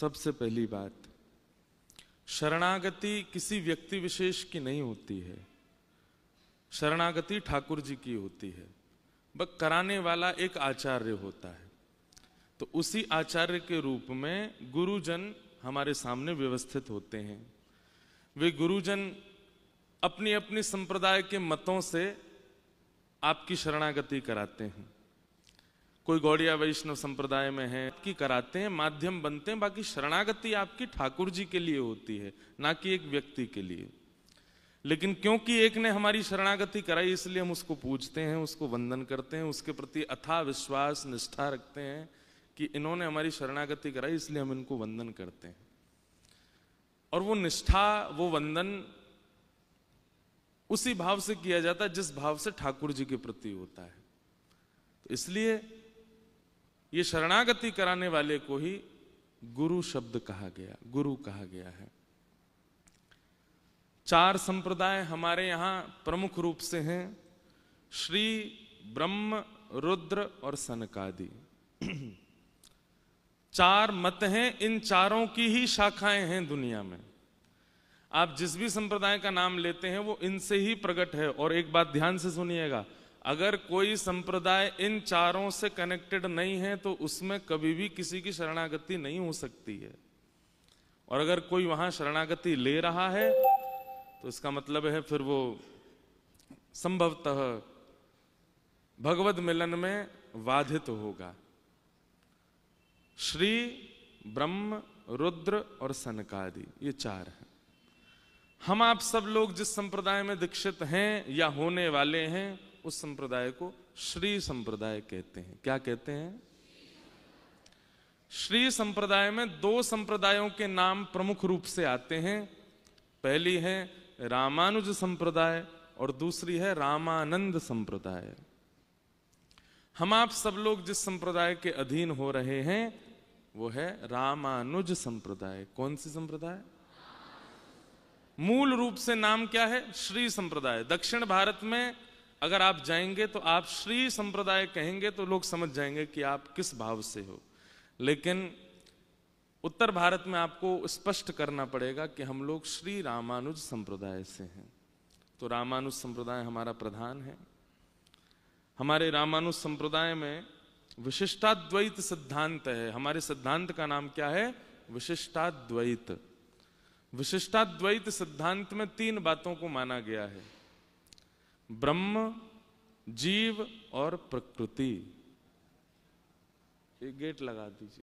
सबसे पहली बात, शरणागति किसी व्यक्ति विशेष की नहीं होती है, शरणागति ठाकुर जी की होती है। बस कराने वाला एक आचार्य होता है। तो उसी आचार्य के रूप में गुरुजन हमारे सामने व्यवस्थित होते हैं। वे गुरुजन अपनी अपनी संप्रदाय के मतों से आपकी शरणागति कराते हैं। कोई गौड़िया वैष्णव संप्रदाय में है की कराते हैं, माध्यम बनते हैं। बाकी शरणागति आपकी ठाकुर जी के लिए होती है, ना कि एक व्यक्ति के लिए। लेकिन क्योंकि एक ने हमारी शरणागति कराई, इसलिए हम उसको पूजते हैं, उसको वंदन करते हैं, उसके प्रति अथाह विश्वास निष्ठा रखते हैं कि इन्होंने हमारी शरणागति कराई, इसलिए हम इनको वंदन करते हैं। और वो निष्ठा, वो वंदन उसी भाव से किया जाता है जिस भाव से ठाकुर जी के प्रति होता है। तो इसलिए ये शरणागति कराने वाले को ही गुरु शब्द कहा गया, गुरु कहा गया है। 4 संप्रदाय हमारे यहां प्रमुख रूप से हैं, श्री, ब्रह्म, रुद्र और सनकादि। 4 मत हैं, इन चारों की ही शाखाएं हैं दुनिया में। आप जिस भी संप्रदाय का नाम लेते हैं वो इनसे ही प्रकट है। और एक बात ध्यान से सुनिएगा, अगर कोई संप्रदाय इन चारों से कनेक्टेड नहीं है तो उसमें कभी भी किसी की शरणागति नहीं हो सकती है। और अगर कोई वहां शरणागति ले रहा है तो इसका मतलब है फिर वो संभवतः भगवद मिलन में बाधित होगा। श्री, ब्रह्म, रुद्र और सनकादि, ये 4 हैं। हम आप सब लोग जिस संप्रदाय में दीक्षित हैं या होने वाले हैं उस संप्रदाय को श्री संप्रदाय कहते हैं। क्या कहते हैं? श्री संप्रदाय में 2 संप्रदायों के नाम प्रमुख रूप से आते हैं। पहली है रामानुज संप्रदाय और दूसरी है रामानंद संप्रदाय। हम आप सब लोग जिस संप्रदाय के अधीन हो रहे हैं वो है रामानुज संप्रदाय। कौन सी संप्रदाय? मूल रूप से नाम क्या है? श्री संप्रदाय। दक्षिण भारत में अगर आप जाएंगे तो आप श्री संप्रदाय कहेंगे तो लोग समझ जाएंगे कि आप किस भाव से हो। लेकिन उत्तर भारत में आपको स्पष्ट करना पड़ेगा कि हम लोग श्री रामानुज संप्रदाय से हैं। तो रामानुज संप्रदाय हमारा प्रधान है। हमारे रामानुज संप्रदाय में विशिष्टाद्वैत सिद्धांत है। हमारे सिद्धांत का नाम क्या है? विशिष्टाद्वैत। विशिष्टाद्वैत सिद्धांत में 3 बातों को माना गया है, ब्रह्म, जीव और प्रकृति। एक गेट लगा दीजिए।